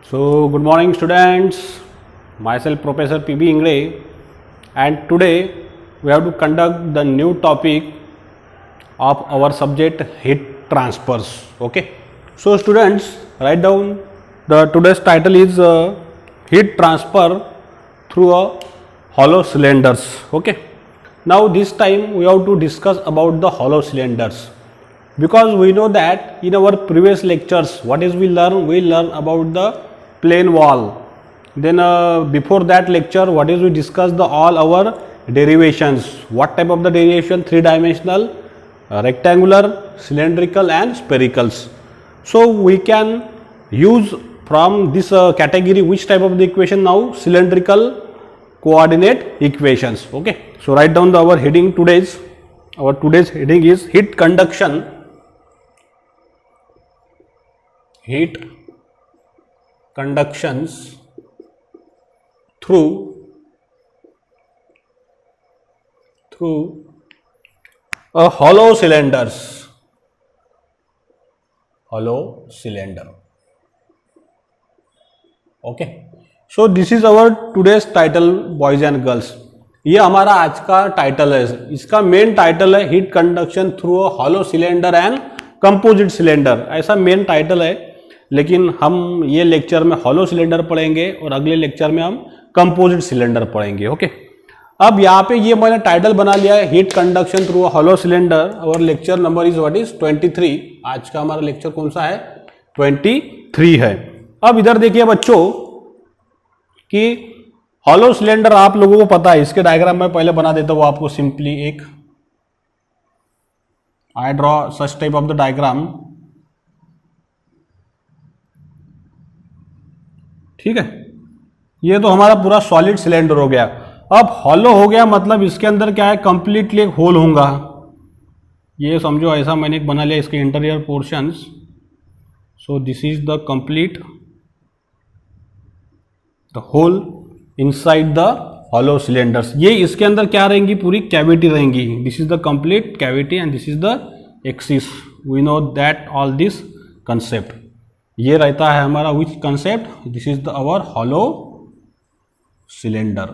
So, good morning students, myself Professor P.B. Ingre, and today we have to conduct the new topic of our subject heat transfers. Okay. So students, write down the today's title is heat transfer through a hollow cylinders. Okay. Now this time we have to discuss about the hollow cylinders, because we know that in our previous lectures what is we learn about the plane wall. Then before that lecture what is we discuss the all our derivations. What type of the derivation? Three dimensional, rectangular, cylindrical and sphericals. So we can use from this category which type of the equation now? Cylindrical coordinate equations. Okay. So write down our heading today's. Our today's heading is heat conduction. Heat conductions through a hollow cylinders. Hollow cylinder. Okay. So this is our today's title, boys and girls. ये हमारा आज का title है. इसका main title है heat conduction through a hollow cylinder and composite cylinder. ऐसा main title है, लेकिन हम ये लेक्चर में हॉलो सिलेंडर पढ़ेंगे और अगले लेक्चर में हम कंपोजिट सिलेंडर पढ़ेंगे. ओके. अब यहाँ पे ये मैंने टाइटल बना लिया है heat conduction through a hollow cylinder. और lecture number is what is 23. आज का हमारा लेक्चर कौन सा है? 23 है. अब इधर देखिए बच्चों कि हॉलो सिलेंडर आप लोगों को पता है. इसके डायग्राम में पहले बना देता हूं आपको सिंपली. एक I draw such type of the diagram. ठीक है. ये तो हमारा पूरा सॉलिड सिलेंडर हो गया. अब हॉलो हो गया मतलब इसके अंदर क्या है? कंप्लीटली एक होल होगा. ये समझो ऐसा मैंने एक बना लिया इसके interior portions. So this is the complete the whole inside the hollow cylinders. ये इसके अंदर क्या रहेंगी? पूरी कैविटी रहेंगी. This is the complete cavity and this is the axis. We know that all this concept. ये रहता है हमारा which concept? This is the our hollow cylinder.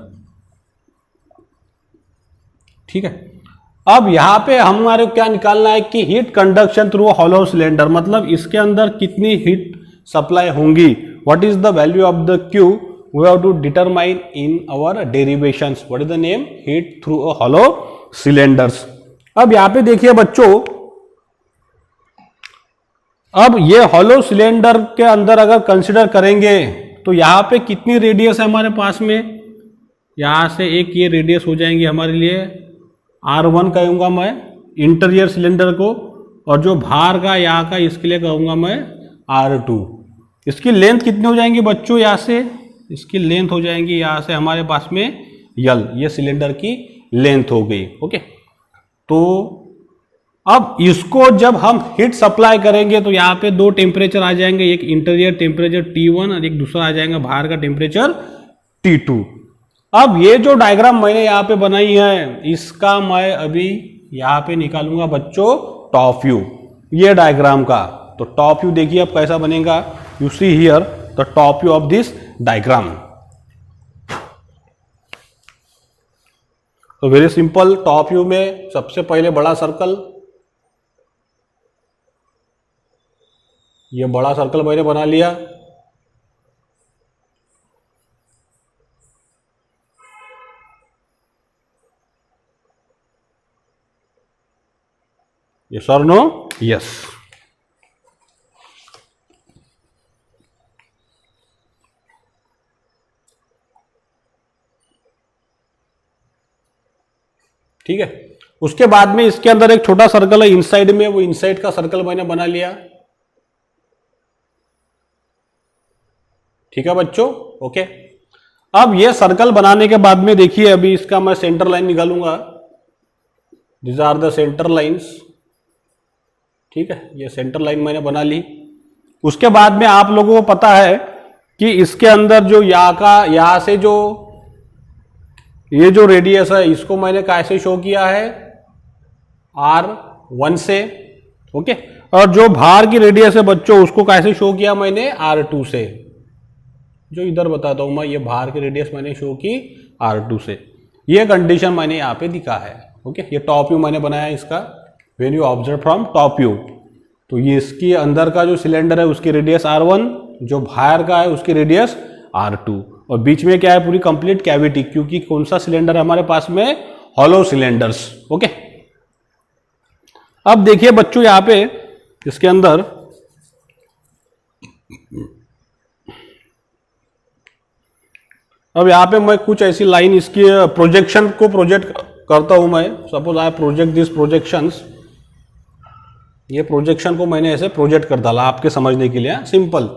ठीक है. अब यहां पे हमारे क्या निकालना है कि heat conduction through hollow cylinder, मतलब इसके अंदर कितनी हीट सप्लाई होंगी. What is the value of the Q? we have to determine in our derivations. what is the name? heat through a hollow cylinders. अब यहां पे देखिए बच्चों, अब ये हॉलो सिलेंडर के अंदर अगर कंसिडर करेंगे तो यहां पे कितनी रेडियस है हमारे पास में? यहां से एक ये रेडियस हो जाएंगी हमारे लिए R1 कहूंगा मैं इंटीरियर सिलेंडर को, और जो बाहर का यहाँ का इसके लिए कहूंगा मैं R2. इसकी लेंथ कितनी हो जाएंगी बच्चों? यहां से इसकी लेंथ हो जाएंगी यहां से हमारे पास में L. ये सिलेंडर की लेंथ हो गई. ओके. तो अब इसको जब हम हीट सप्लाई करेंगे तो यहाँ पे दो टेम्परेचर आ जाएंगे. एक इंटीरियर टेम्परेचर T1 और एक दूसरा आ जाएगा बाहर का टेम्परेचर T2. अब ये जो डायग्राम मैंने यहाँ पे बनाई है इसका मैं अभी यहाँ पे निकालूंगा बच्चों टॉप व्यू ये डायग्राम का. तो टॉप व्यू देखिए अब कैसा बनेगा. You see here the top view of this diagram. तो वेरी सिंपल. टॉप व्यू में सबसे पहले बड़ा सर्कल, ये बड़ा सर्कल मैंने बना लिया. Yes or no? Yes. ठीक है. उसके बाद में इसके अंदर एक छोटा सर्कल है इनसाइड में, वो इनसाइड का सर्कल मैंने बना लिया. ठीक है बच्चों. ओके. अब ये सर्कल बनाने के बाद में देखिए अभी इसका मैं सेंटर लाइन निकालूंगा. This are the centre lines. ठीक है. ये सेंटर लाइन मैंने बना ली. उसके बाद में आप लोगों को पता है कि इसके अंदर जो यहां से जो ये जो रेडियस है इसको मैंने कैसे शो किया है? R1 से. ओके. और जो बाहर की रेडियस है बच्चों उसको कैसे शो किया मैंने, R2 से। जो इधर बताता हूं मैं, ये बाहर की रेडियस मैंने शो की R2 से। ये कंडीशन मैंने यहाँ पे दिखा है। ओके, ये टॉप व्यू मैंने बनाया इसका, when you observe from top view. तो ये इसके अंदर का जो सिलेंडर है उसकी रेडियस R1, जो बाहर का है उसकी रेडियस R2, और बीच में क्या है, पूरी कंप्लीट कैविटी, क्योंकि कौन सा सिलेंडर है हमारे पास में, हॉलो सिलेंडर्स। ओके, अब देखिए बच्चों यहाँ पे इसके अंदर अब यहाँ पे मैं कुछ ऐसी लाइन इसकी प्रोजेक्शन को प्रोजेक्ट करता हूं मैं। Suppose I project this projections, ये प्रोजेक्शन को मैंने ऐसे प्रोजेक्ट कर डाला आपके समझने के लिए, सिंपल।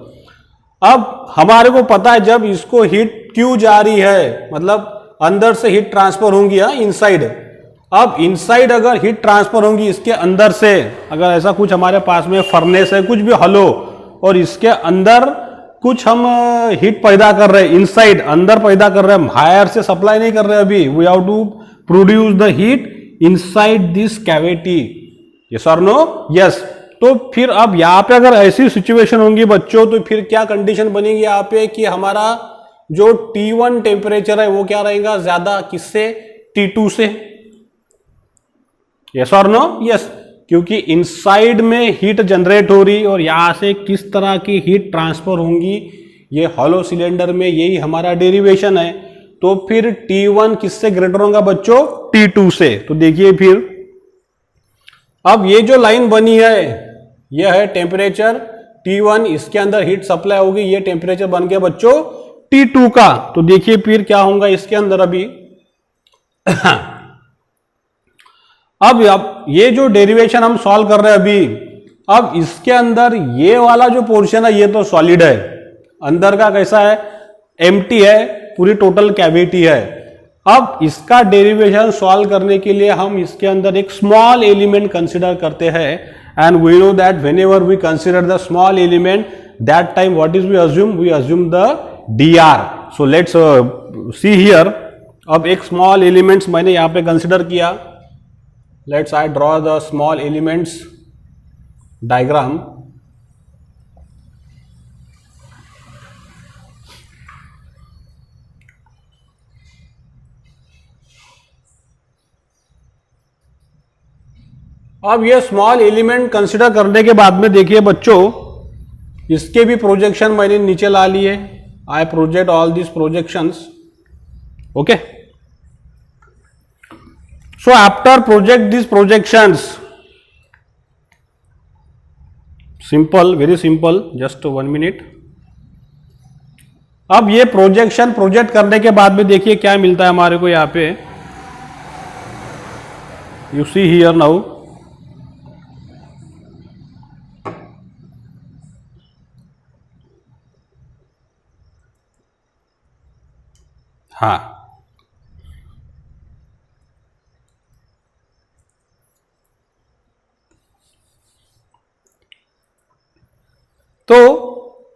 अब हमारे को पता है जब इसको हीट क्यों जा रही है, मतलब अंदर से हीट ट्रांसफर होंगी इनसाइड। अब इनसाइड अगर हीट ट्रांसफर होंगी इसके अंदर से, अगर ऐसा कुछ हमारे पास में फर्नेस है कुछ भी हॉलो, और इसके अंदर कुछ हम हीट पैदा कर रहे हैं, इनसाइड अंदर पैदा कर रहे हैं, बाहर से सप्लाई नहीं कर रहे अभी। We have to produce the heat inside this cavity, yes और नो, यस। तो फिर अब यहाँ पे अगर ऐसी सिचुएशन होंगी बच्चों, तो फिर क्या कंडीशन बनेगी यहाँ पे कि हमारा जो T1 टेम्परेचर है वो क्या रहेगा, ज्यादा किससे, T2 से, यस और नो, यस। क्योंकि इनसाइड में हीट जनरेट हो रही और यहां से किस तरह की हीट ट्रांसफर होंगी, ये हॉलो सिलेंडर में, यही हमारा डेरिवेशन है। तो फिर T1 किससे ग्रेटर होगा बच्चों, T2 से। तो देखिए फिर अब ये जो लाइन बनी है ये है टेम्परेचर T1, इसके अंदर हीट सप्लाई होगी, ये टेम्परेचर बन गया बच्चों T2 का। तो देखिए फिर क्या होगा इसके अंदर अभी अब ये जो डेरिवेशन हम सॉल्व कर रहे हैं अभी, अब इसके अंदर ये वाला जो पोर्शन है ये तो सॉलिड है, अंदर का कैसा है, एम्प्टी है, पूरी टोटल कैविटी है। अब इसका डेरिवेशन सॉल्व करने के लिए हम इसके अंदर एक स्मॉल एलिमेंट कंसिडर करते हैं, and we know that whenever we consider the small element, that time what is we assume the dr। So let's see here. अब एक स्मॉल एलिमेंट्स मैंने यहां पे कंसिडर किया, let's I draw the small elements diagram. अब ये small element consider करने के बाद में देखिए बच्चों, इसके भी प्रोजेक्शन मैंने नीचे ला लिए। आई project all this projections, okay. So after project this projections, simple, very simple, just 1 minute. अब ये प्रोजेक्शन प्रोजेक्ट करने के बाद में देखिए क्या मिलता है हमारे को यहां पे, यू सी हियर नाउ। हाँ, तो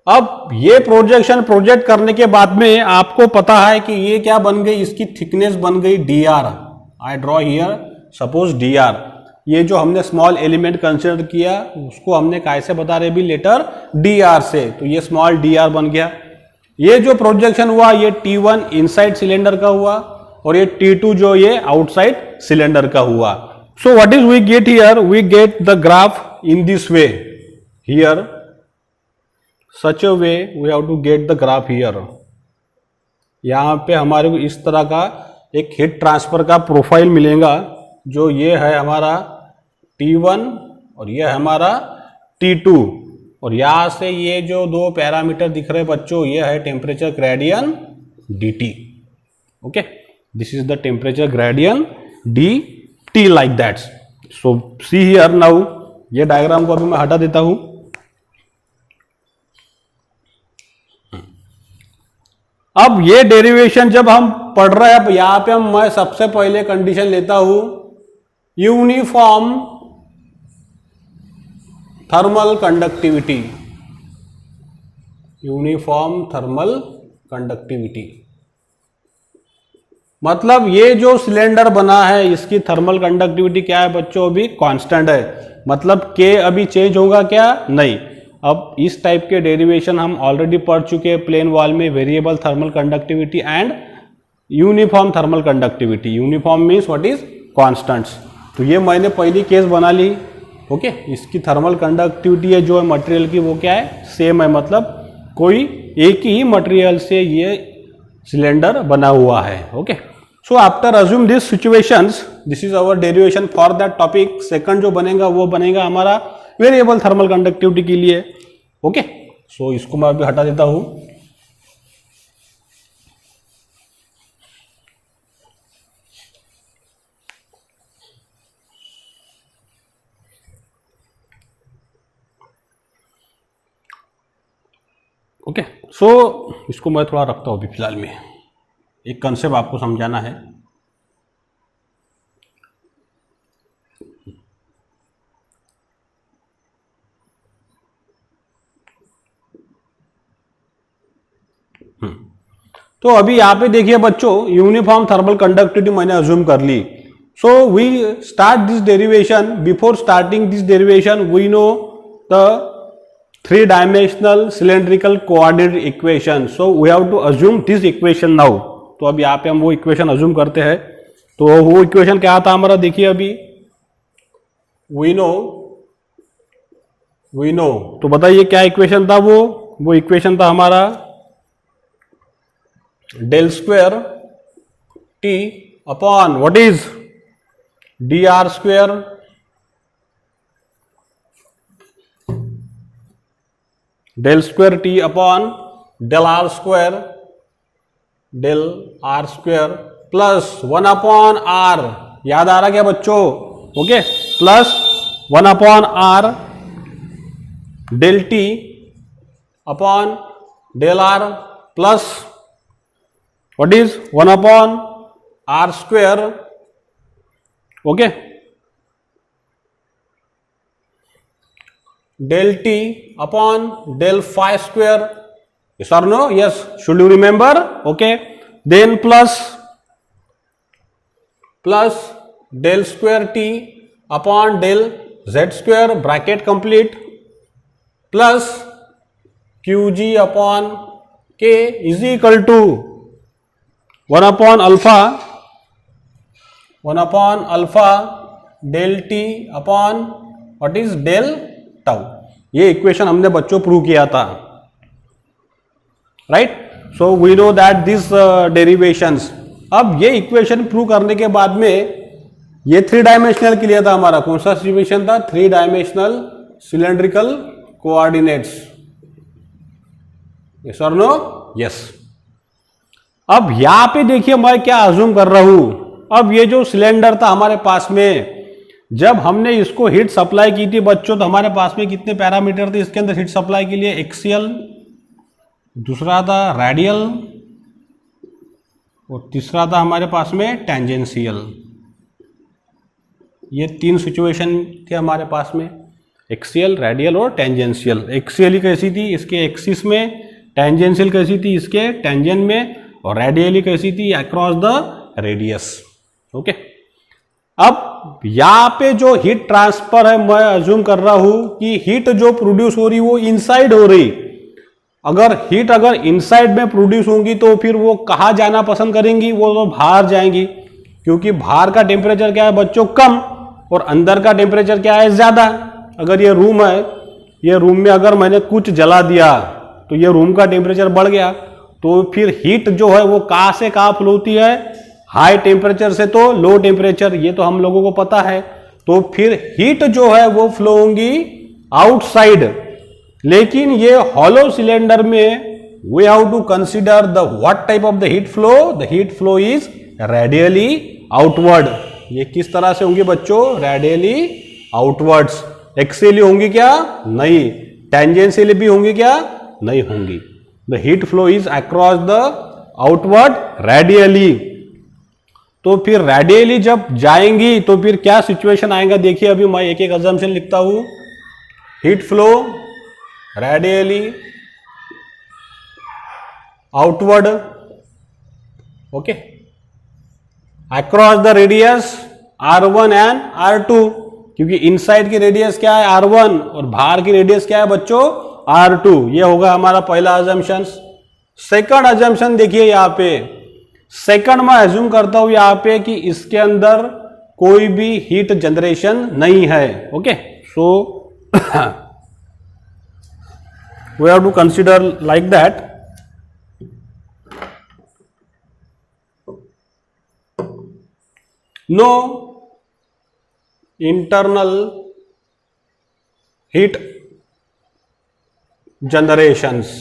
अब ये प्रोजेक्शन प्रोजेक्ट करने के बाद में आपको पता है कि ये क्या बन गई, इसकी थिकनेस बन गई dr। I draw here suppose dr। ये जो हमने स्मॉल एलिमेंट कंसिडर किया उसको हमने कैसे बता रहे भी, लेटर dr से। तो ये स्मॉल dr बन गया। ये जो प्रोजेक्शन हुआ ये T1 इनसाइड सिलेंडर का हुआ, और ये T2 जो ये आउटसाइड सिलेंडर का हुआ। So what is we get here, we get the graph in this way here, such a way we have to get the graph here. यहां पे हमारे को इस तरह का एक हीट ट्रांसफर का प्रोफाइल मिलेगा, जो ये है हमारा T1 और ये है हमारा T2, और यहां से ये जो दो पैरामीटर दिख रहे बच्चों, ये है temperature gradient dt। Okay, this is the temperature gradient dt, like that. So see here now, ये डायग्राम को अभी मैं हटा देता हूं। अब ये डेरिवेशन जब हम पढ़ रहे हैं, यहां पे मैं सबसे पहले कंडीशन लेता हूं uniform thermal conductivity, uniform thermal conductivity. मतलब ये जो सिलेंडर बना है इसकी थर्मल कंडक्टिविटी क्या है बच्चों, अभी कांस्टेंट है। मतलब के अभी चेंज होगा क्या, नहीं। अब इस टाइप के डेरिवेशन हम ऑलरेडी पढ़ चुके हैं प्लेन वॉल में, variable thermal conductivity and uniform thermal conductivity. Uniform means what is constants. तो ये मैंने पहली केस बना ली। ओके, इसकी थर्मल कंडक्टिविटी है जो है मटेरियल की वो क्या है, सेम है। मतलब कोई एक ही मटेरियल से ये सिलेंडर बना हुआ है। Okay, so after assume this situations, this is our derivation for that topic. Second जो बनेगा वो बनेगा हमारा वेरिएबल थर्मल कंडक्टिविटी के लिए। ओके, सो इसको मैं अभी हटा देता हूं। ओके, सो इसको मैं थोड़ा रखता हूँ अभी फिलहाल में, एक कंसेप्ट आपको समझाना है। तो अभी यहाँ पे देखिए बच्चों, यूनिफॉर्म थर्मल कंडक्टिविटी मैंने अज्यूम कर ली। So we start this derivation. Before starting this derivation we know the 3-dimensional cylindrical coordinate equation. So we have to assume this equation now. तो अब यहाँ पे हम वो इक्वेशन अज्यूम करते हैं। तो वो इक्वेशन क्या था हमारा, देखिए अभी we know, तो बताइए क्या इक्वेशन था वो इक्वेशन था हमारा del square T upon what is D R square del square T upon del R square plus 1 upon R. याद आ रहा क्या बच्चों? Okay, plus 1 upon R del T upon del R plus what is 1 upon R square. Okay, del t upon del phi square. Yes or no? Yes. Should you remember? Okay. Then plus del square t upon del z square bracket complete plus qg upon k is equal to 1 upon alpha del t upon what is del tau. ये equation हमने बच्चों prove किया था, right. So we know that this derivations. अब ये equation prove करने के बाद में ये 3-dimensional के लिए था हमारा। कौन सा सिचुएशन था? 3-dimensional cylindrical coordinates. यस और नो? यस। अब यहां पे देखिए मैं क्या अज्यूम कर रहा हूं। अब ये जो सिलेंडर था हमारे पास में, जब हमने इसको हीट सप्लाई की थी बच्चों, तो हमारे पास में कितने पैरामीटर थे इसके अंदर हीट सप्लाई के लिए? एक्सियल, दूसरा था रेडियल और तीसरा था हमारे पास में टेंजेंशियल। ये 3 सिचुएशन थे हमारे पास में, एक्सियल, रेडियल और टेंजेंशियल। एक्सियली कैसी थी? इसके एक्सिस में। टेंजेंशियल कैसी थी? इसके टेंजेंट में। और रेडियली कैसी थी? Across the radius. ओके, अब यहां पे जो हीट ट्रांसफर है, मैं अज्यूम कर रहा हूं कि हीट जो प्रोड्यूस हो रही वो इनसाइड हो रही। अगर इनसाइड में प्रोड्यूस होंगी तो फिर वो कहां जाना पसंद करेंगी? वो तो बाहर जाएंगी, क्योंकि बाहर का टेम्परेचर क्या है बच्चों? कम, और अंदर का टेम्परेचर क्या है? ज्यादा। अगर ये रूम है, ये रूम में अगर मैंने कुछ जला दिया तो ये रूम का टेम्परेचर बढ़ गया, तो फिर हीट जो है वो कहां से कहां फ्लो होती है? हाई टेम्परेचर से तो लो टेम्परेचर, ये तो हम लोगों को पता है। तो फिर हीट जो है वो फ्लो होंगी आउटसाइड। लेकिन ये हॉलो सिलेंडर में we have to consider the what type of the heat flow? The heat flow is radially outward. ये किस तरह से होंगी बच्चों? Radially outwards. एक्सियली होंगी क्या? नहीं। टेंजेंशियली भी होंगी क्या? नहीं होंगी। The heat flow is across the outward radially. तो फिर रेडियली जब जाएंगी तो फिर क्या सिचुएशन आएगा? देखिए अभी मैं एक एक अजम्पशन लिखता हूं। Heat flow radially outward. Okay, across the radius R1 and R2, क्योंकि इनसाइड की रेडियस क्या है R1 और बाहर की रेडियस क्या है बच्चों R2। ये होगा हमारा पहला अजम्पशन। सेकंड अजम्पशन देखिए यहां पे, सेकंड मैं एज्यूम करता हूं यहां पे कि इसके अंदर कोई भी हीट जनरेशन नहीं है। Okay, so we have to consider like that. No internal heat generations.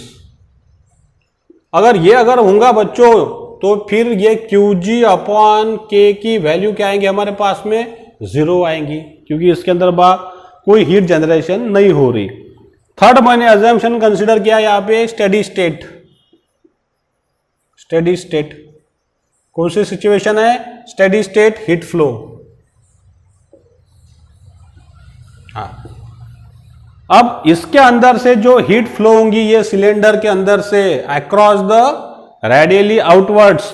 अगर होगा बच्चों तो फिर ये Qg अपॉन K की वैल्यू क्या आएंगे हमारे पास में 0 आएंगी, क्योंकि इसके अंदर कोई हीट जनरेशन नहीं हो रही। थर्ड मैंने अजम्पशन कंसीडर किया यहां पे स्टेडी स्टेट। स्टेडी स्टेट कौन सी सिचुएशन है? Steady state heat flow. हाँ, अब इसके अंदर से जो हीट फ्लो होंगी ये सिलेंडर के अंदर से अक्रॉस द रेडियली आउटवर्ड्स,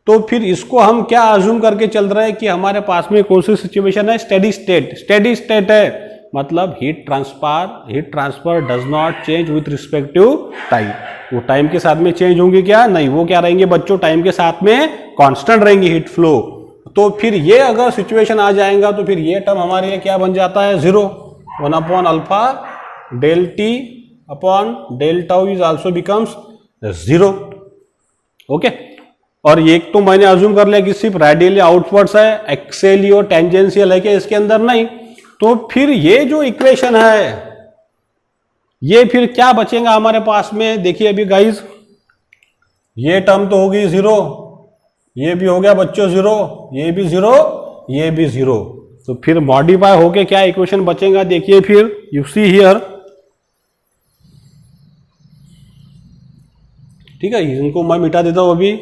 तो फिर इसको हम क्या अज्यूम करके चल रहे हैं कि हमारे पास में कौन सी सिचुएशन है? Steady state. स्टेडी स्टेट है मतलब heat transfer does not change with respect to time. वो टाइम के साथ में चेंज होंगे क्या? नहीं, वो क्या रहेंगे बच्चों? टाइम के साथ में कांस्टेंट रहेंगी हीट फ्लो। तो फिर ये अगर सिचुएशन आ जाएगा तो फिर ये टर्म हमारे लिए क्या बन जाता है? 0। 1 upon alpha del T upon del tau is also becomes 0। Okay, और ये तो मैंने अज्यूम कर लिया कि सिर्फ रेडियली आउटवर्ड्स है, एक्सेली और टेंजेंशियल है क्या इसके अंदर? नहीं। तो फिर ये जो इक्वेशन है ये फिर क्या बचेगा हमारे पास में? देखिए अभी गाइज, ये टर्म तो होगी 0, ये भी हो गया बच्चों 0, ये भी 0, ये भी 0। तो फिर मॉडिफाई होके क्या इक्वेशन बचेगा? देखिए फिर यू सी हियर, ठीक है, इनको मैं मिटा देता हूं अभी।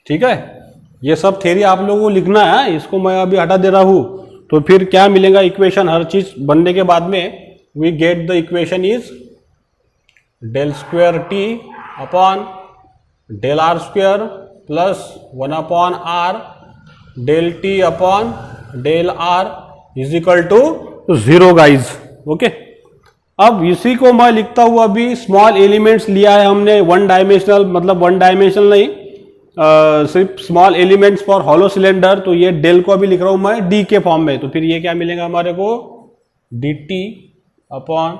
ठीक है, ये सब थ्योरी आप लोगों को लिखना है, इसको मैं अभी हटा दे रहा हूं। तो फिर क्या मिलेगा इक्वेशन? हर चीज बनने के बाद में we get the equation is del square T upon del R square plus 1 upon R del T upon del R is equal to 0 guys. Okay, अब इसी को मैं लिखता हूं अभी, स्मॉल एलिमेंट्स लिया है हमने, वन डायमेंशनल, मतलब वन डायमेंशनल नहीं, सिर्फ small elements for hollow cylinder. तो ये डेल को अभी लिख रहा हूं मैं डी के फॉर्म में। तो फिर ये क्या मिलेगा हमारे को? D T upon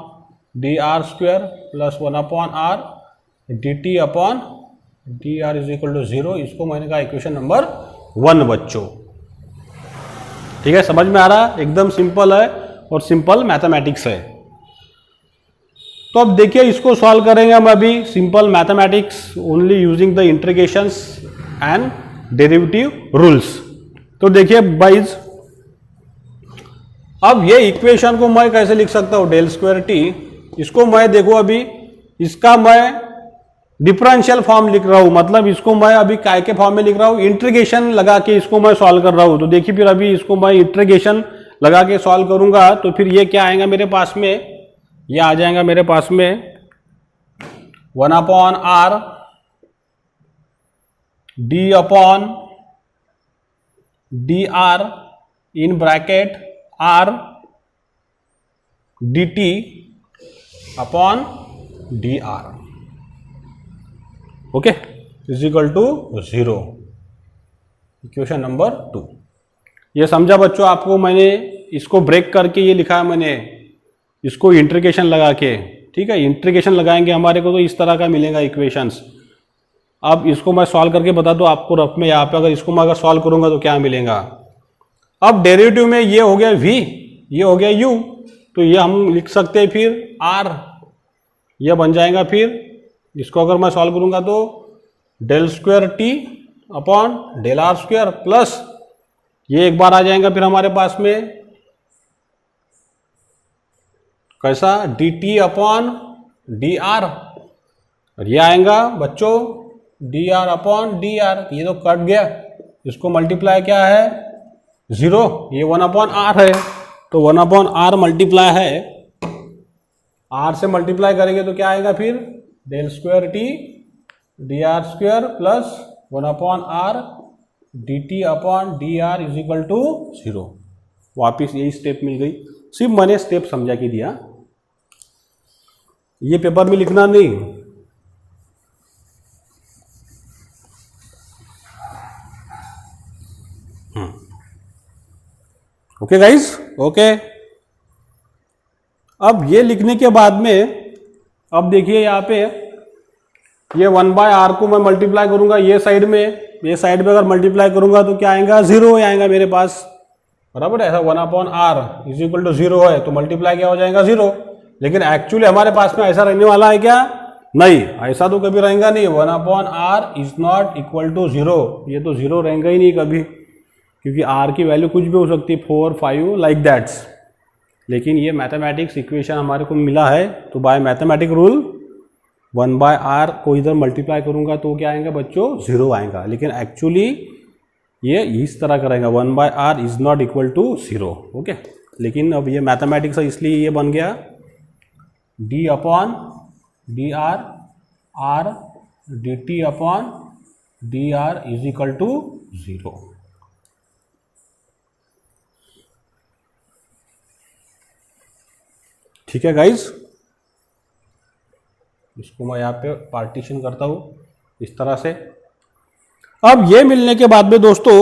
D R square plus 1 upon R D T upon D R is equal to 0। इसको मैंने कहा इक्वेशन नंबर 1 बच्चों। ठीक है, समझ में आ रहा? एकदम सिंपल है और सिंपल मैथमेटिक्स है। तो अब देखिए इसको सॉल्व करेंगे हम अभी, simple mathematics only using the integrations and derivative rules. तो देखिए बाइज, अब ये इक्वेशन को मैं कैसे लिख सकता हूं? डेल स्क्वायर टी, इसको मैं देखो अभी, इसका मैं डिफरेंशियल फॉर्म लिख रहा हूं, मतलब इसको मैं अभी काय के फॉर्म में लिख रहा हूं, इंटीग्रेशन लगा के इसको मैं सॉल्व कर रहा हूं। तो देखिए फिर अभी इसको मैं इंटीग्रेशन लगा के सॉल्व करूंगा तो फिर ये क्या आएगा मेरे पास में? ये आ जाएगा मेरे पास में 1 upon R D upon D R in bracket R D T upon D R, okay, is equal to 0। Equation number 2। ये समझा बच्चों आपको? मैंने इसको ब्रेक करके ये लिखा है मैंने, इसको इंटीग्रेशन लगा के, ठीक है, इंटीग्रेशन लगाएंगे हमारे को तो इस तरह का मिलेगा इक्वेशंस। अब इसको मैं सॉल्व करके बता दूं आपको रफ में, यहाँ पे अगर इसको मैं अगर सॉल्व करूंगा तो क्या मिलेगा? अब डेरिवेटिव में ये हो गया v, ये हो गया u, तो ये हम लिख सकते हैं फिर r, ये बन जाएगा फिर, इसको अगर मैं सॉल्व करूंगा तो del square T upon del R square plus ये एक बार आ जाएगा फिर हमारे पास में कैसा? D T upon D are और ये आएगा बच्चों D R upon D R, ये तो कट गया, इसको मल्टीप्लाई क्या है 0, ये 1/r है, तो 1/r मल्टीप्लाई है, r से मल्टीप्लाई करेंगे तो क्या आएगा फिर del square T D R square plus 1/r D T upon D R is equal to 0। वापिस यही स्टेप मिल गई, सिर्फ मैंने स्टेप समझा के दिया, ये पेपर में लिखना नहीं। Okay guys, okay. अब ये लिखने के बाद में अब देखिए यहाँ पे ये 1/r को मैं मल्टीप्लाई करूंगा ये साइड में, ये साइड में अगर मल्टीप्लाई करूंगा तो क्या आएगा 0 आएगा मेरे पास, बराबर है। ऐसा 1/r इज इक्वल टू 0 है तो मल्टीप्लाई क्या हो जाएगा 0, लेकिन एक्चुअली हमारे पास में ऐसा रहने वाला है क्या, नहीं, ऐसा तो कभी रहेगा नहीं। 1/r is not equal to 0, ये तो 0 रहेगा ही नहीं कभी, क्योंकि r की वैल्यू कुछ भी हो सकती है 4, 5 लाइक दैट्स। लेकिन ये मैथमेटिक्स इक्वेशन हमारे को मिला है, तो बाय मैथमेटिक रूल 1/r को इधर मल्टीप्लाई करूंगा तो क्या आएगा बच्चों 0 आएगा, लेकिन एक्चुअली ये इस तरह करेगा 1/r is not equal to 0। Okay, लेकिन अब ये मैथमेटिक्स है इसलिए ये बन गया d upon D R R D T upon D R is equal to 0। ठीक है गाइज, इसको मैं यहाँ पे पार्टीशन करता हूँ इस तरह से। अब ये मिलने के बाद में दोस्तों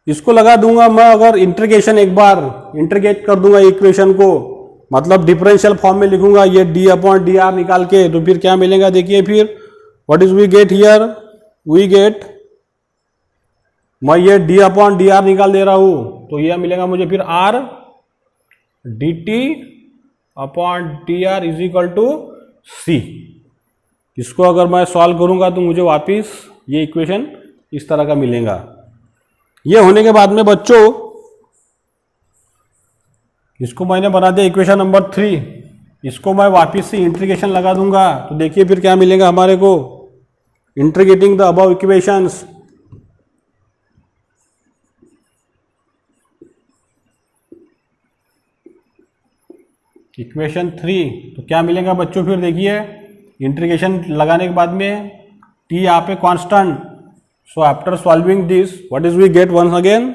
इसको लगा दूंगा मैं, अगर इंटीग्रेशन एक बार इंटीग्रेट कर दूंगा इक्वेशन को, मतलब डिफरेंशियल फॉर्म में लिखूंगा ये d अपॉन डी आर निकाल के, तो फिर क्या मिलेगा देखिए, फिर what is we get here, we get, मैं ये d अपॉन डी आर निकाल दे रहा हूं तो यह मिलेगा मुझे फिर r D T upon D R is equal to C. इसको अगर मैं सॉल्व करूंगा तो मुझे वापिस ये इक्वेशन इस तरह का मिलेगा। ये होने के बाद में बच्चों इसको मैंने बना दिया इक्वेशन नंबर 3, इसको मैं वापिस से इंटीग्रेशन लगा दूंगा तो देखिए फिर क्या मिलेगा हमारे को, integrating the above equations, equation 3, तो क्या मिलेगा बच्चों फिर देखिए इंटीग्रेशन लगाने के बाद में t यहाँ पे constant, so after solving this what is we get once again,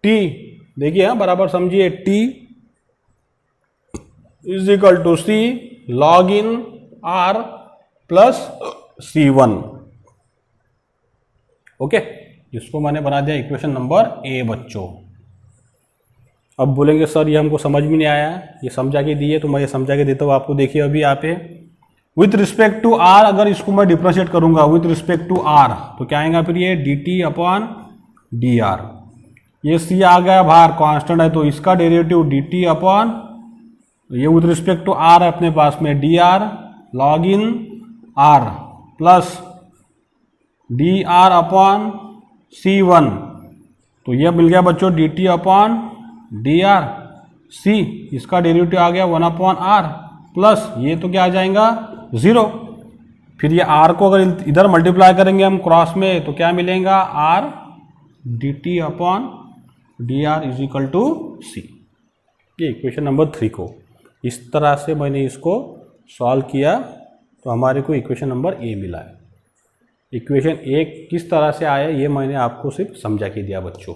t देखिए बराबर समझिए, t is equal to C log in r plus c1। Okay, इसको मैंने बना दिया इक्वेशन नंबर ए बच्चों। अब बोलेंगे सर ये हमको समझ में नहीं आया, ये समझा के दिए तो मैं ये समझा के देता हूँ आपको। देखिए अभी यहाँ पे विथ रिस्पेक्ट टू आर, अगर इसको मैं डिफ्रेंशिएट करूंगा विथ रिस्पेक्ट टू आर तो क्या आएगा फिर ये D T upon D R, ये सी आ गया बाहर कांस्टेंट है तो इसका डेरिवेटिव डी टी अपॉन, ये विथ रिस्पेक्ट टू आर है अपने पास में D R log in R plus D R upon C one, तो ये मिल गया बच्चों D T upon D R C, इसका डेरिवेटिव आ गया 1/r प्लस ये तो क्या आ जाएगा 0। फिर ये r को अगर इधर मल्टीप्लाई करेंगे हम क्रॉस में तो क्या मिलेगा r D T upon D R is equal to C. ये इक्वेशन नंबर 3 को इस तरह से मैंने इसको सॉल्व किया तो हमारे को इक्वेशन नंबर ए मिला है। इक्वेशन ए किस तरह से आया ये मैंने आपको सिर्फ समझा के दिया बच्चों,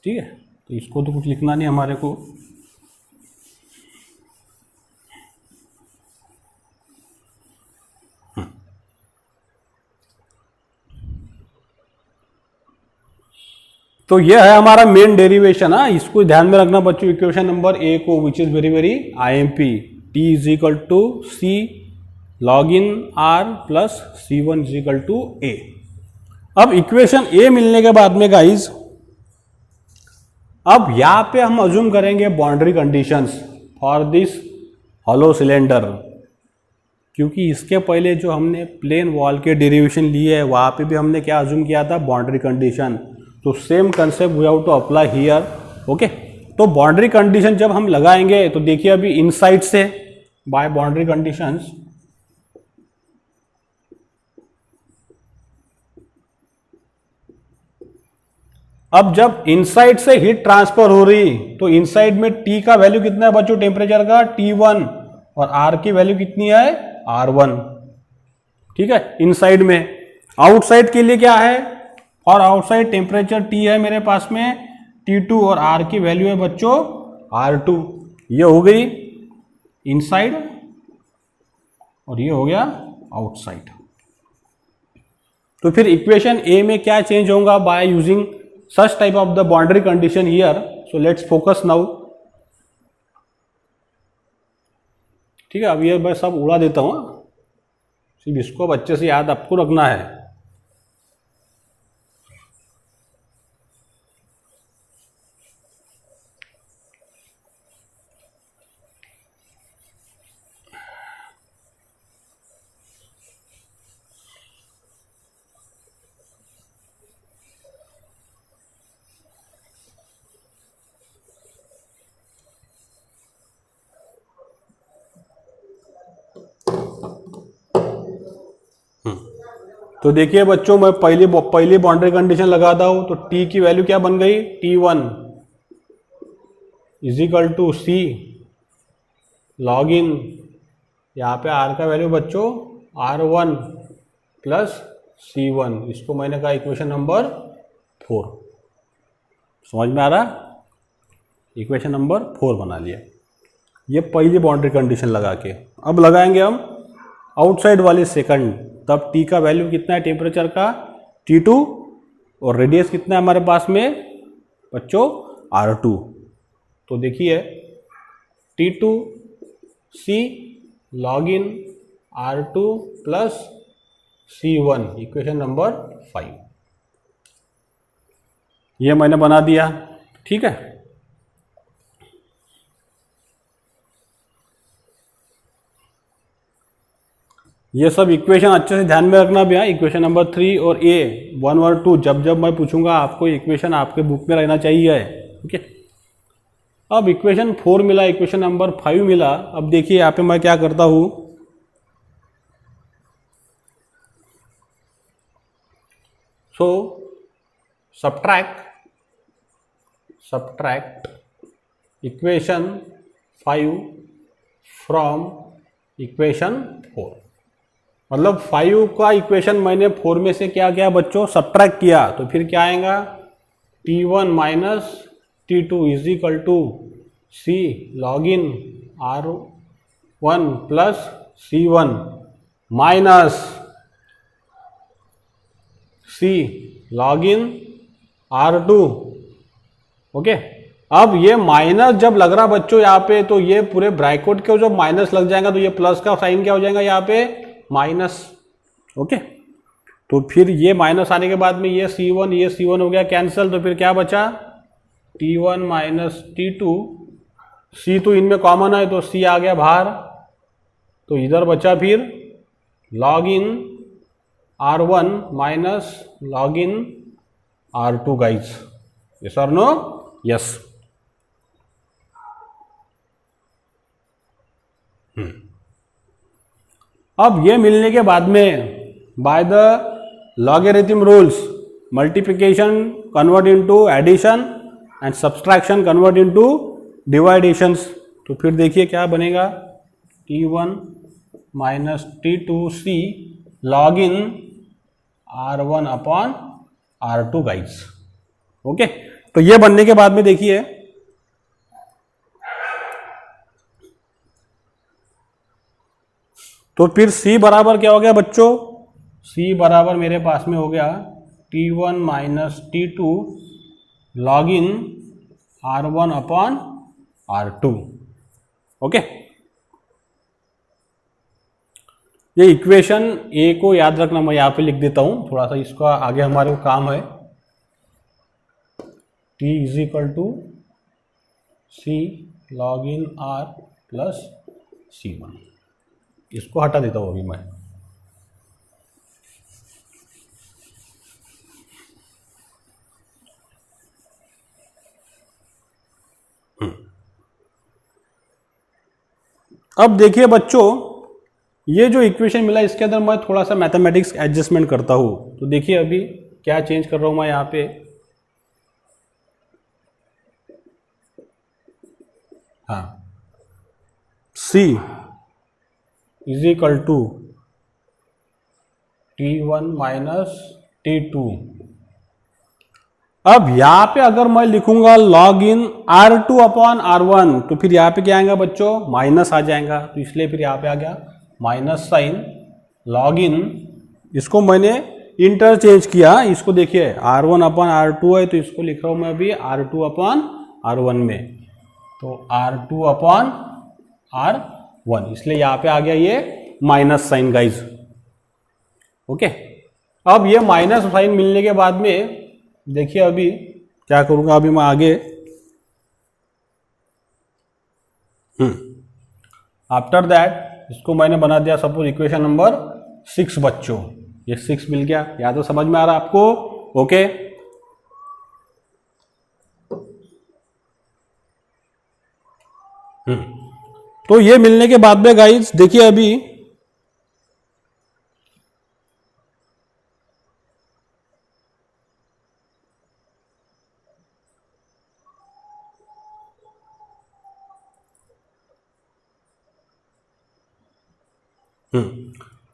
ठीक है। तो इसको तो कुछ लिखना नहीं हमारे को, तो ये है हमारा मेन डेरिवेशन। इसको ध्यान में रखना बच्चों, इक्वेशन नंबर ए को which is very very IMP, T is equal to C log in R plus C one is equal to A. अब इक्वेशन ए मिलने के बाद में गाइज अब यहां पे हम अज्यूम करेंगे boundary conditions for this hollow cylinder, क्योंकि इसके पहले जो हमने प्लेन वॉल के डेरिवेशन लिए है वहां पे भी हमने क्या अज्यूम किया था बाउंड्री कंडीशन। तो same concept we have to apply here. Okay, तो बाउंड्री कंडीशन जब हम लगाएंगे तो देखिए अभी इनसाइड से बाय बाउंड्री कंडीशंस अब जब इनसाइड से हीट ट्रांसफर हो रही तो इनसाइड में T का वैल्यू कितना है बच्चों टेम्परेचर का T1 और R की वैल्यू कितनी है R1। ठीक है, इनसाइड में। आउटसाइड के लिए क्या है, और आउटसाइड टेम्परेचर T है मेरे पास में T2 और R की वैल्यू है बच्चों R2। ये हो गई इनसाइड और ये हो गया आउटसाइड। तो फिर इक्वेशन ए में क्या चेंज होगा by using such type of the boundary condition here. So let's focus now. ठीक है, अब ये मैं सब उड़ा देता हूँ, सिर्फ इसको अच्छे से याद आपको रखना है। तो देखिए बच्चों, मैं पहली बाउंड्री कंडीशन लगाता हूं तो T की वैल्यू क्या बन गई T1 is equal to C log in, यहाँ पे R का वैल्यू बच्चों R1 प्लस C1, इसको मैंने कहा इक्वेशन नंबर 4। समझ में आ रहा, इक्वेशन नंबर 4 बना लिया। ये पहली बाउंड्री कंडीशन लगा के अब लगाएंगे हम आउटसाइड वाली सेकंड। तब T का वैल्यू कितना है टेम्परेचर का T2 और रेडियस कितना है हमारे पास में बच्चों R2। तो देखिए T2 C log in R2 plus C1 equation number 5, ये मैंने बना दिया। ठीक है, ये सब इक्वेशन अच्छे से ध्यान में रखना भी है। इक्वेशन नंबर 3 और A 1 और 2 जब जब मैं पूछूंगा आपको इक्वेशन आपके बुक में रहना चाहिए। ओके, अब इक्वेशन 4 मिला, इक्वेशन नंबर 5 मिला। अब देखिए यहाँ पे मैं क्या करता हूं, सो सब्ट्रैक्ट इक्वेशन 5 फ्रॉम इक्वेशन 4। मतलब 5 का इक्वेशन मैंने 4 में से क्या किया बच्चों सब्ट्रैक्ट किया, तो फिर क्या आएगा T1 minus T2 is equal to C log in R1 plus C1 minus C log in R2। Okay, अब ये माइनस जब लग रहा बच्चों यहाँ पे, तो ये पूरे ब्रैकेट के जब माइनस लग जाएगा तो ये प्लस का साइन क्या हो जाएगा यहाँ पे माइनस। ओके, तो फिर ये माइनस आने के बाद में ये C1 हो गया कैंसिल, तो फिर क्या बचा T1 माइनस T2, C तो इनमें कॉमन है तो C आ गया बाहर, तो इधर बचा फिर log in R1 minus log in R2 guys. Yes और नो? यस। अब ये मिलने के बाद में by the logarithm rules multiplication convert into addition and subtraction convert into divisions. तो फिर देखिए क्या बनेगा T1 minus T2C log in R1 upon R2 guys. Okay, तो ये बनने के बाद में देखिए तो फिर C बराबर क्या हो गया बच्चों, C बराबर मेरे पास में हो गया T1 minus T2 log in R1 upon R2। Okay, ये इक्वेशन ए को याद रखना, मैं यहाँ पे लिख देता हूँ, थोड़ा सा इसका आगे हमारे को काम है। T is equal to C log in R plus C1, इसको हटा देता हूँ अभी मैं। अब देखिए बच्चों, ये जो इक्वेशन मिला इसके अंदर मैं थोड़ा सा मैथमेटिक्स एडजस्टमेंट करता हूँ। तो देखिए अभी क्या चेंज कर रहा हूँ मैं यहाँ पे। हाँ, C is equal to T1 minus T2। अब यहां पे अगर मैं लिखूंगा log in R2 upon R1 तो फिर यहां पे क्या आएगा बच्चों, माइनस आ जाएगा। तो इसलिए फिर यहां पे आ गया माइनस साइन लॉग इन। इसको मैंने इंटरचेंज किया, इसको देखिए R1 अपॉन R2 है तो इसको लिख रहा हूं मैं अभी R2 अपॉन R1 में। तो R2 अपॉन R1, इसलिए यहां पे आ गया ये माइनस साइन गाइज। ओके, अब ये माइनस साइन मिलने के बाद में देखिए अभी क्या करूंगा, अभी मैं आगे आफ्टर दैट इसको मैंने बना दिया सपोज इक्वेशन नंबर 6 बच्चों। ये 6 मिल गया, या तो समझ में आ रहा आपको? ओके, तो ये मिलने के बाद में गाइस देखिए अभी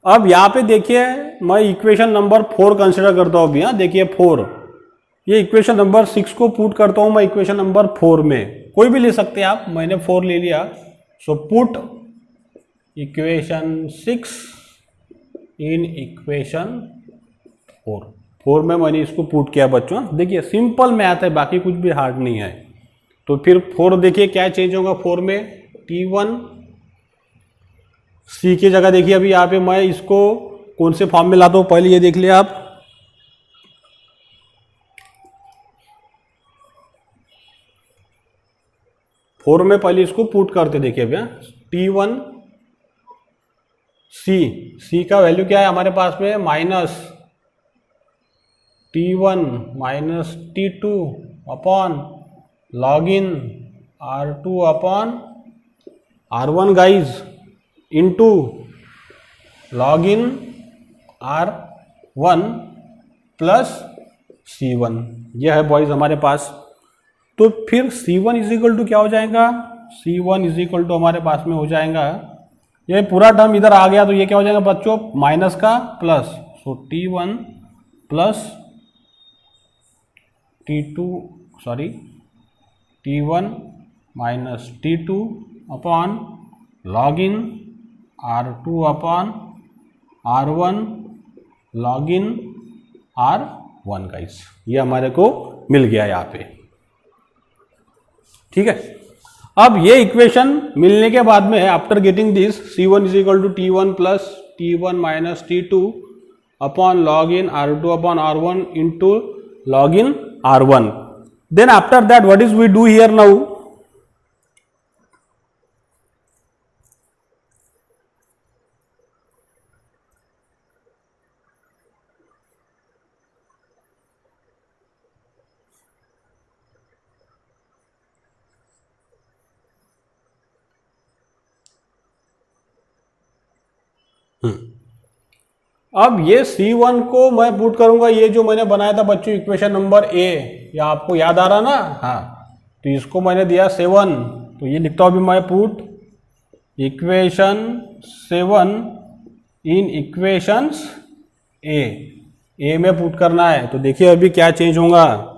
अब यहां पे देखिए मैं इक्वेशन नंबर 4 कंसिडर करता हूं अभी। देखिए 4, ये इक्वेशन नंबर 6 को पुट करता हूं मैं इक्वेशन नंबर 4 में। कोई भी ले सकते हैं आप, मैंने 4 ले लिया। So put equation 6 in equation 4 में मैंने इसको पुट किया बच्चों। देखिए सिंपल मैथ है, बाकी कुछ भी हार्ड नहीं है। तो फिर 4 देखिए क्या चेंज होगा 4 में, T1 C की जगह देखिए अभी यहाँ पे मैं इसको कौन से फॉर्म में लाता हूं, पहले ये देख लिया आप। फोर में पहले इसको पुट करते देखिए भैया, T1 C का वैल्यू क्या है हमारे पास में, minus T1 minus T2 upon log in R2 upon R1 guys into log in R1 plus C1। यह है बॉयज हमारे पास। तो फिर C1 इज इक्वल टू क्या हो जाएगा, C1 इज इक्वल टू हमारे पास में हो जाएगा, ये पूरा टर्म इधर आ गया तो ये क्या हो जाएगा बच्चों, माइनस का plus. So T1 plus T1 minus T2 upon log in R2 upon R1 log in R1 guys. ये हमारे को मिल गया यहाँ पे, ठीक है। अब ये इक्वेशन मिलने के बाद में after getting this C1 is equal to T1 plus T1 minus T2 upon log in R2 upon R1 into log in R1, then after that what is we do here now, अब ये C1 को मैं put करूंगा, ये जो मैंने बनाया था बच्चों इक्वेशन नंबर A, या आपको याद आ रहा ना, हाँ, तो इसको मैंने दिया 7, तो ये लिखता हूं अभी मैं put equation 7 in equations A में पुट करना है। तो देखिए अभी क्या चेंज होगा,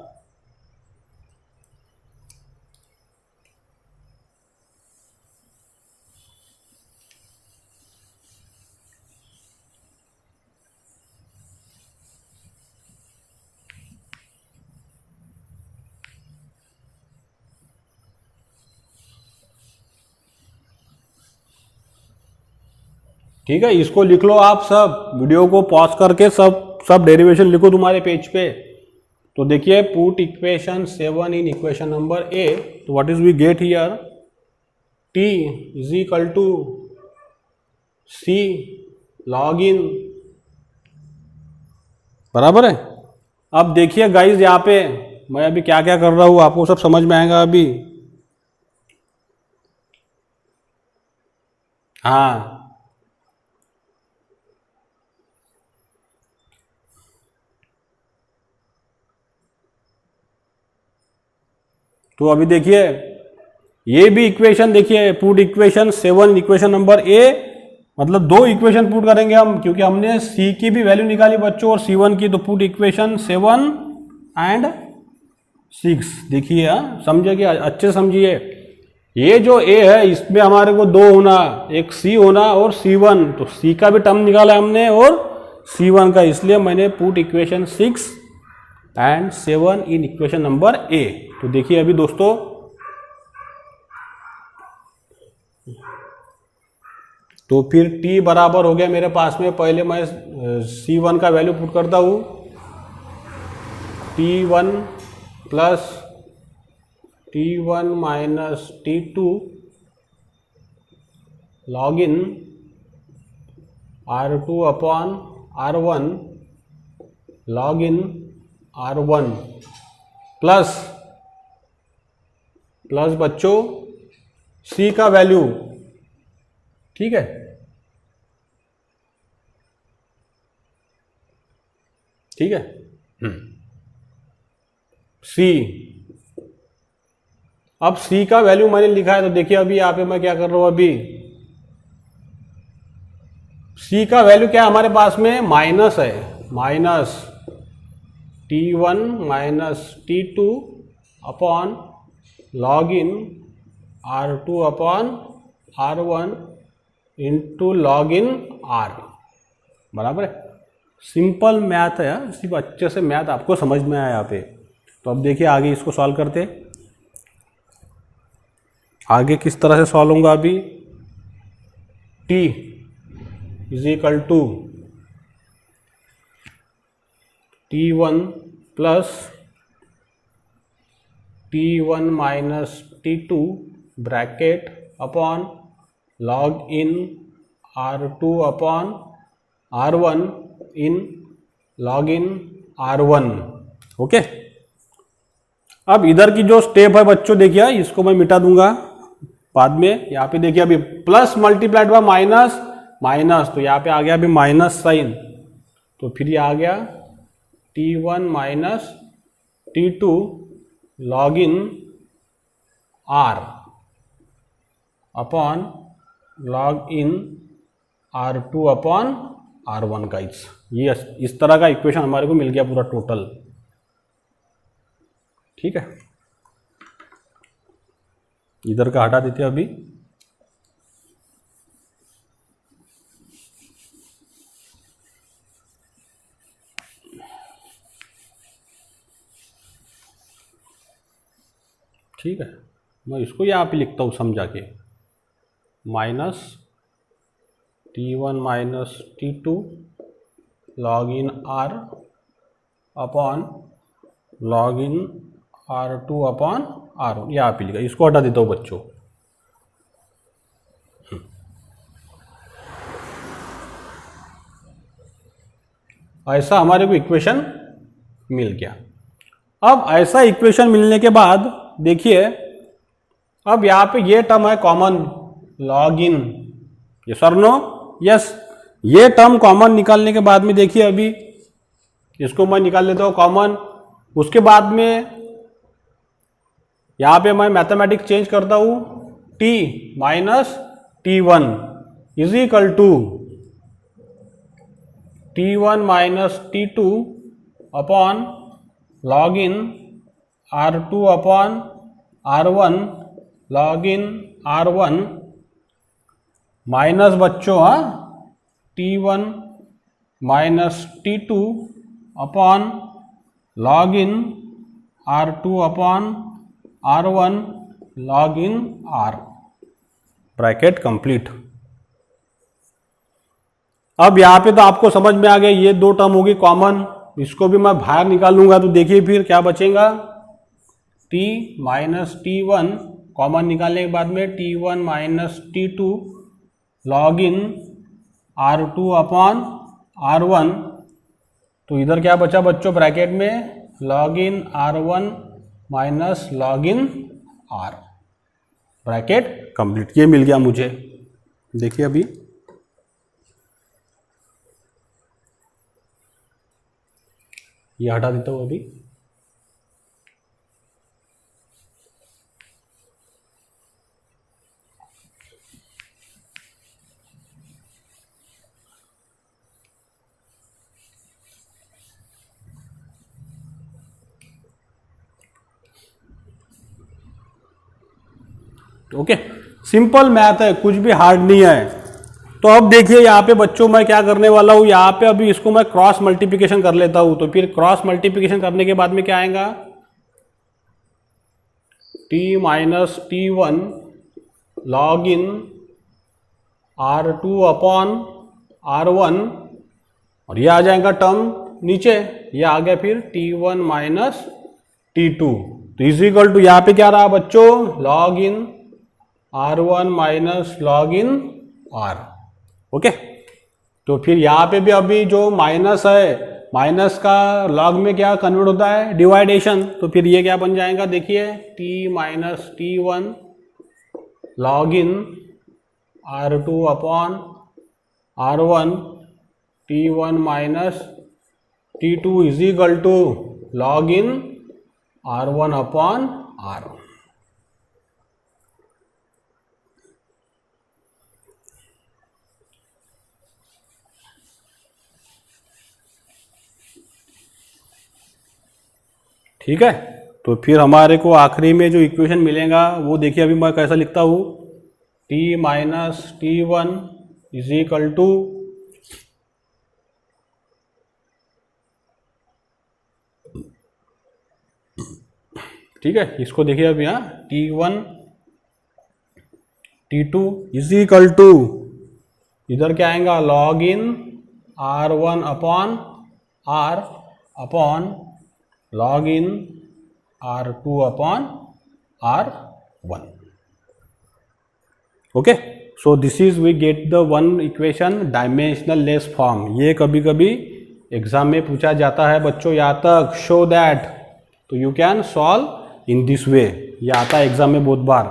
ठीक है। इसको लिख लो आप सब, वीडियो को पॉज करके सब डेरिवेशन लिखो तुम्हारे पेज पे। तो देखिए put equation 7 in equation number A, तो what is we get here, T is equal to C log in, बराबर है। अब देखिए गाइज यहाँ पे मैं अभी क्या क्या कर रहा हूँ, आपको सब समझ में आएगा अभी। हाँ, तो अभी देखिए ये भी इक्वेशन देखिए, पुट इक्वेशन 7, इक्वेशन नंबर ए, मतलब दो इक्वेशन पुट करेंगे हम, क्योंकि हमने सी की भी वैल्यू निकाली बच्चों और C1 की, तो पुट इक्वेशन 7 एंड 6। देखिए समझे कि अच्छे समझिए, ये जो ए है इसमें हमारे को दो होना, एक सी होना और C1, तो सी का भी टर्म निकाला हमने और C1 का, इसलिए मैंने put equation 6 and 7 in equation number ए। तो देखिए अभी दोस्तों, तो फिर t बराबर हो गया मेरे पास में, पहले मैं C1 का वैल्यू पुट करता हूँ, T1 plus T1 minus T2 log in R2 upon R1 log in R1 plus बच्चों C का वैल्यू, ठीक है, ठीक है, C, अब C का वैल्यू मैंने लिखा है, तो देखिए अभी यहाँ पे मैं क्या कर रहा हूं, अभी C का वैल्यू क्या है हमारे पास में, माइनस है, minus T1 minus T2 upon log in R2 upon R1 into log in R, बराबर है। सिंपल मैथ है, सिर्फ अच्छे से मैथ आपको समझ में आया यहाँ पे। तो अब देखिए आगे इसको सॉल्व करते, आगे किस तरह से सॉल्व होगा। अभी t is equal to T1 plus T1 minus T2 bracket upon log in R2 upon R1 in log in R1, okay. अब इधर की जो स्टेप है बच्चों, देखिए इसको मैं मिटा दूंगा बाद में। यहाँ पे देखिए अभी plus multiplied by minus, minus, तो यहाँ पे आ गया अभी माइनस साइन, तो फिर ये आ गया T1 minus T2 log in R upon log in R2 upon R1 का, ये इस तरह का इक्वेशन हमारे को मिल गया पूरा टोटल, ठीक है। इधर का हटा देते हैं अभी, ठीक है। मैं इसको यहाँ पे लिखता हूँ समझा के, minus T1 minus T2 log in R upon log in R2 upon R1, यहाँ पे लिखा, इसको हटा देता हूँ बच्चों। ऐसा हमारे को इक्वेशन मिल गया। अब ऐसा इक्वेशन मिलने के बाद देखिए, अब यहाँ पे ये टर्म है कॉमन, लॉग इन, ये सर नो, यस, ये टर्म कॉमन निकालने के बाद में देखिए अभी इसको मैं निकाल लेता हूँ कॉमन। उसके बाद में यहाँ पे मैं मैथमेटिक्स चेंज करता हूँ, t minus T1 is equal to T1 minus T2 upon log in R2 upon R1 log in R1 minus बच्चों T1 minus T2 upon log in R2 upon R1 log in R, bracket complete. अब यहाँ पे तो आपको समझ में आ गया, ये दो टर्म होगी कॉमन, इसको भी मैं बाहर निकालूंगा, तो देखिए फिर क्या बचेगा, t माइनस T1 कॉमन निकालने के बाद में T1 minus T2 log in R2 upon R1, तो इधर क्या बचा बच्चों ब्रैकेट में, log in R1 minus log in R, bracket complete. ये मिल गया मुझे, देखिए अभी ये हटा देता हूँ अभी। ओके, सिंपल मैथ है, कुछ भी हार्ड नहीं है। तो अब देखिए यहाँ पे बच्चों मैं क्या करने वाला हूँ, यहाँ पे अभी इसको मैं क्रॉस मल्टीप्लिकेशन कर लेता हूँ। तो फिर क्रॉस मल्टीप्लिकेशन करने के बाद में क्या आएगा, t minus T1 log in R2 upon R1, और ये आ जाएगा टर्म नीचे, ये आ गया फिर T1 माइनस T2। तो इज इक्वल टू यहाँ पे क्या रहा बच्चों, log in R1 minus log in R। Okay, तो फिर यहाँ पे भी अभी जो माइनस है, माइनस का लॉग में क्या कन्वर्ट होता है, डिवाइडेशन। तो फिर ये क्या बन जाएगा, देखिए t minus T1 log in R2 upon R1 T1 minus T2 is equal to log in R1 upon R। ठीक है, तो फिर हमारे को आखिरी में जो इक्वेशन मिलेगा वो देखिए अभी मैं कैसा लिखता हूँ, t minus T1 is equal to, ठीक है, इसको देखिए अभी यहाँ T1 T2 is equal to, इधर क्या आएगा, log in R1 upon R upon log in R2 upon R1। Okay, so this is we get the one equation dimensionless form. ये कभी कभी एग्जाम में पूछा जाता है बच्चों, यहाँ तक शो दैट, तो you can solve in this वे, ये आता है एग्जाम में बहुत बार।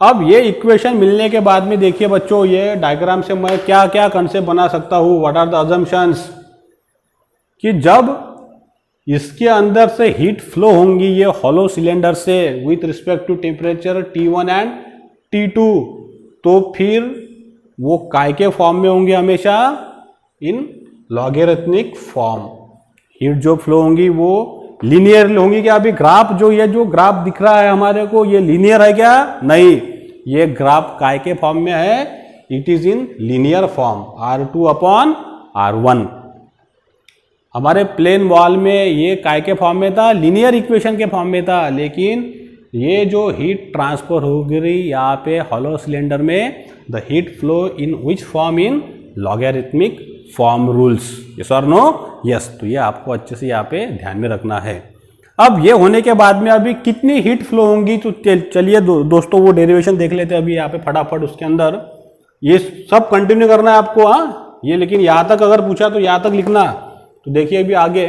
अब ये इक्वेशन मिलने के बाद में देखिए बच्चों, ये डायग्राम से मैं क्या क्या कंसेप्ट बना सकता हूँ, व्हाट आर द अजम्पशंस, कि जब इसके अंदर से हीट फ्लो होंगी ये हॉलो सिलेंडर से with respect to temperature T1 and T2, तो फिर वो काय के फॉर्म में होंगे, हमेशा इन लॉगरिथमिक फॉर्म। हीट जो फ्लो होंगी वो लीनियर होंगी क्या, अभी ग्राफ जो ये जो ग्राफ दिख रहा है हमारे को, ये लीनियर है क्या, नहीं, ये ग्राफ काय के फॉर्म में है, it is in linear form, R2 upon R1। हमारे प्लेन वॉल में ये काय के फॉर्म में था, लीनियर इक्वेशन के फॉर्म में था, लेकिन ये जो हीट ट्रांसफर हो गई यहाँ पे हॉलो सिलेंडर में, the heat flow in which form, in logarithmic form rules, yes और नो, यस। तो ये आपको अच्छे से यहाँ पे ध्यान में रखना है। अब ये होने के बाद में अभी कितनी हीट फ्लो होंगी, तो चलिए दोस्तों वो डेरिवेशन देख लेते हैं अभी यहाँ पे फटाफट। उसके अंदर ये सब कंटिन्यू करना है आपको, हाँ ये, लेकिन यहाँ तक अगर पूछा तो यहाँ तक लिखना। तो देखिए अभी आगे,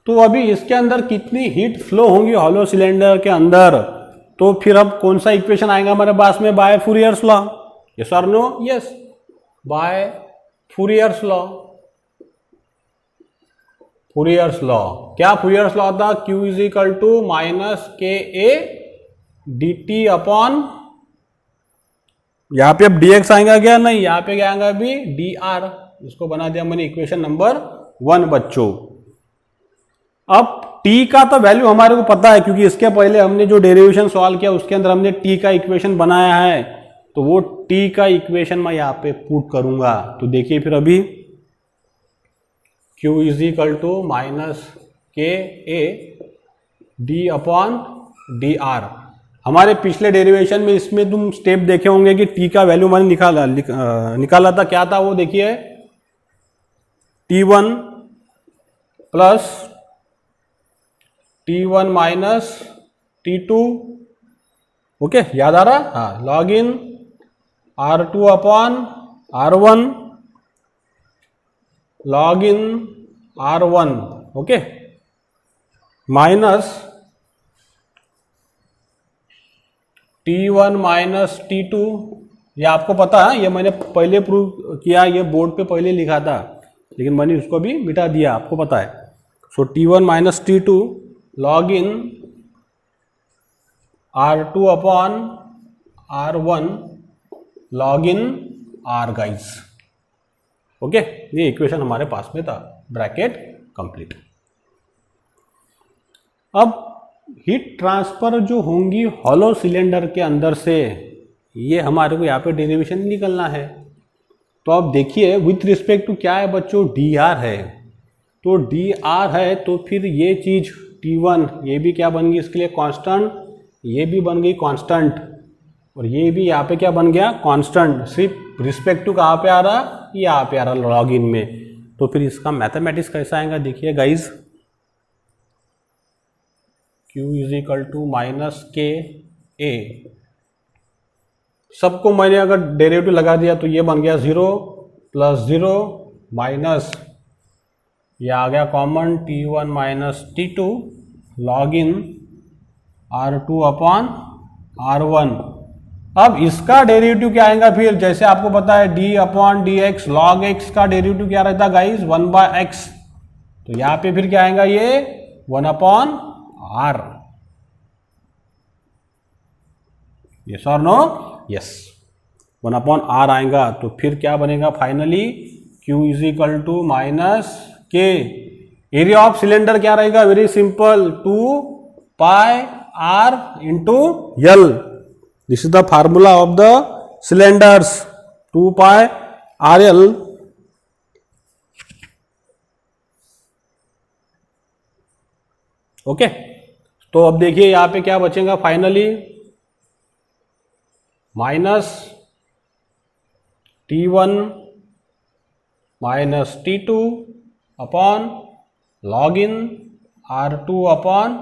तो अभी इसके अंदर कितनी हीट फ्लो होंगी हॉलो सिलेंडर के अंदर, तो फिर अब कौन सा इक्वेशन आएगा हमारे पास में, बाय फूरियर्स लॉ, यस और no, yes, by Fourier's law. Fourier's law क्या, फूरियर्स लॉ था, Q is equal to minus KA dt upon, यहाँ पे अब dx आएगा क्या, नहीं, यहाँ पे क्या आएगा अभी dr, इसको बना दिया मैंने इक्वेशन नंबर 1 बच्चों। अब t का तो वैल्यू हमारे को पता है, क्योंकि इसके पहले हमने जो डेरिवेशन सॉल्व किया उसके अंदर हमने t का इक्वेशन बनाया है, तो वो t का इक्वेशन मैं यहाँ पे पुट करूंगा। तो देखिए फिर अभी Q is equal to minus KA d upon dr। हमारे पिछले डेरिवेशन में इसमें तुम स्टेप देखे होंगे कि t का वैल्यू मैंने निकाला था, क्या था वो देखिए, T1 plus T1 minus T2 okay, याद आ रहा? हाँ, log in R2 upon R1 log in R1, okay, minus T1 minus T2, ये आपको पता है, ये मैंने पहले प्रूव किया, ये बोर्ड पे पहले लिखा था, लेकिन मैंने उसको भी मिटा दिया, आपको पता है। सो T1 minus T2 log in R2 upon R1 log in R guys, okay, ये इक्वेशन हमारे पास में था, ब्रैकेट कंप्लीट। अब हीट ट्रांसफर जो होंगी हॉलो सिलेंडर के अंदर से, ये हमारे को यहाँ पे डेरिवेशन निकलना है। तो अब देखिए विथ रिस्पेक्ट टू क्या है बच्चों, डी आर है, तो डी आर है तो फिर ये चीज T1 ये भी क्या बन गई इसके लिए कांस्टेंट, ये भी बन गई कांस्टेंट, और ये भी यहाँ पे क्या बन गया कांस्टेंट, सिर्फ रिस्पेक्ट टू कहाँ पे आ रहा, ये यहाँ पे आ रहा लॉग इन में। तो फिर इसका मैथमेटिक्स कैसा आएगा, देखिए guys, Q is equal to minus K A, सबको मैंने अगर डेरिवेटिव लगा दिया तो ये बन गया 0 प्लस 0 माइनस, ये आ गया common T1 minus T2 log in R2 upon R1। अब इसका डेरिवेटिव क्या आएगा फिर, जैसे आपको पता है d upon D x, log x का डेरिवेटिव क्या रहता है गाइज, 1/x, तो यहाँ पे फिर क्या आएगा ये 1 अपॉन R, यस और नो, यस 1 अपॉन R आएगा। तो फिर क्या बनेगा finally, Q is equal to minus K, area of cylinder क्या रहेगा, very simple, 2 pi R into L, this is the formula of the cylinders, 2 pi RL, okay. तो अब देखिए यहां पे क्या बचेगा finally, minus T1 minus T2 upon log in R2 upon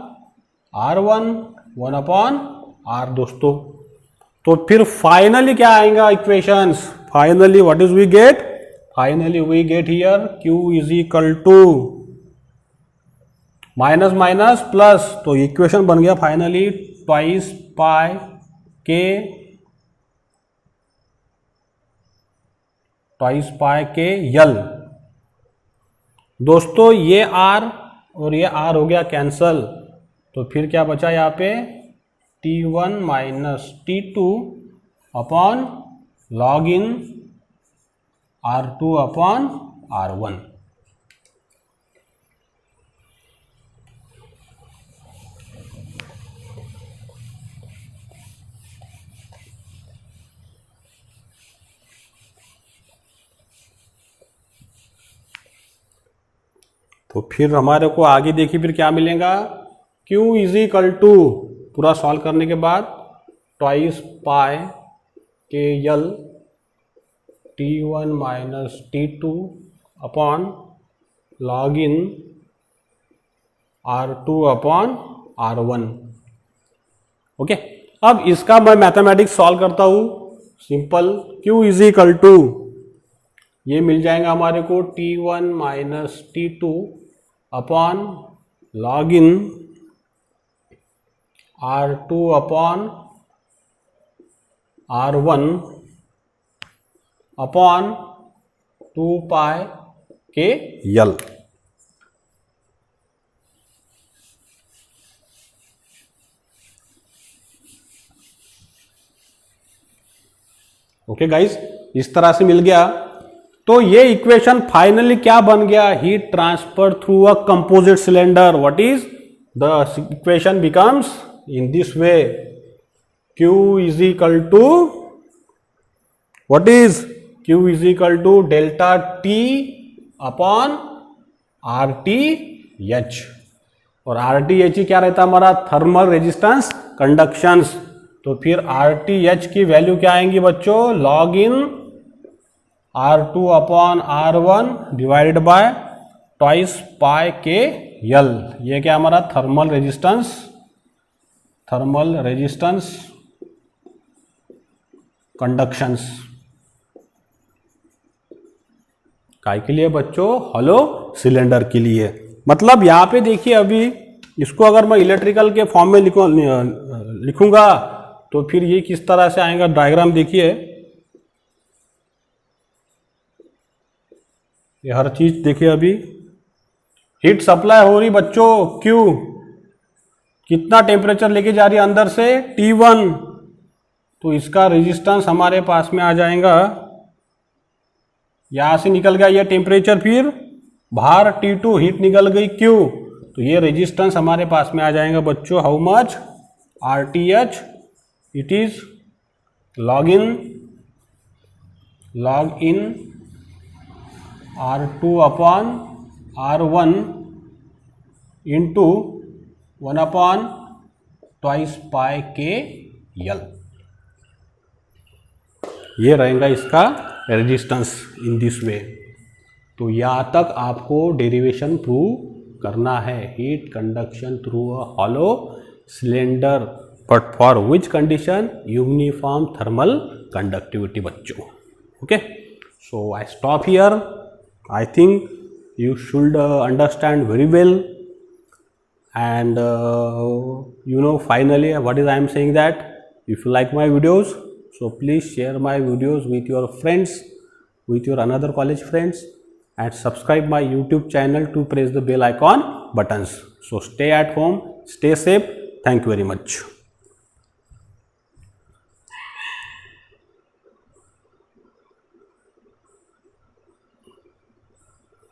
R1 1 upon R दोस्तों। तो फिर फाइनली क्या आएगा equations, finally what is we get, finally we get here Q is equal to minus minus plus, तो equation बन गया finally twice pi के, twice pi K यल दोस्तों, ये R और ये R हो गया कैंसल, तो फिर क्या बचा यहाँ पे T1 minus T2 upon log in R2 upon R1। तो फिर हमारे को आगे देखिए फिर क्या मिलेगा, Q इज इक्वल टू, पूरा सॉल्व करने के बाद twice pi K L T1 minus T2 upon log in R2 upon R1, okay. अब इसका मैं मैथमेटिक्स सॉल्व करता हूं, simple, Q is equal to, ये मिल जाएगा हमारे को T1 minus T2 upon log in R2 upon R1 upon 2 pi K L, okay guys, इस तरह से मिल गया। तो ये इक्वेशन फाइनली क्या बन गया, heat transfer through a composite cylinder, what is the equation becomes in this way, Q is equal to, what is Q is equal to delta T upon RTH, और RTH क्या रहता है हमारा, thermal resistance कंडक्शंस। तो फिर RTH की value क्या आएंगी बच्चों, log in R2 upon R1 divided by twice pi K L, ये क्या हमारा थर्मल रेजिस्टेंस कंडक्शंस। काय के लिए बच्चों? हॉलो सिलेंडर के लिए। मतलब यहाँ पे देखिए, अभी इसको अगर मैं इलेक्ट्रिकल के फॉर्म में लिखूंगा तो फिर ये किस तरह से आएगा, डायग्राम देखिए। ये हर चीज देखिए, अभी हीट सप्लाई हो रही बच्चों, क्यों? कितना टेम्परेचर लेके जा रही है अंदर से? T1। तो इसका रेजिस्टेंस हमारे पास में आ जाएगा, यहां से निकल गया ये टेम्परेचर, फिर बाहर T2 हीट निकल गई, क्यों? तो ये रेजिस्टेंस हमारे पास में आ जाएगा बच्चों, how much? RTH। It is log in R2 upon R1 into 1 upon twice pi K L। ये रहेगा इसका रेजिस्टेंस इन दिस वे। तो यहाँ तक आपको डेरिवेशन प्रूव करना है। Heat conduction through a hollow cylinder, but for which condition? Uniform thermal conductivity बच्चों। Okay, so I stop here. I think you should understand very well, and finally what is I am saying, that if you like my videos, so please share my videos with your friends, with your another college friends, and subscribe my YouTube channel to press the bell icon buttons. So stay at home, stay safe. Thank you very much.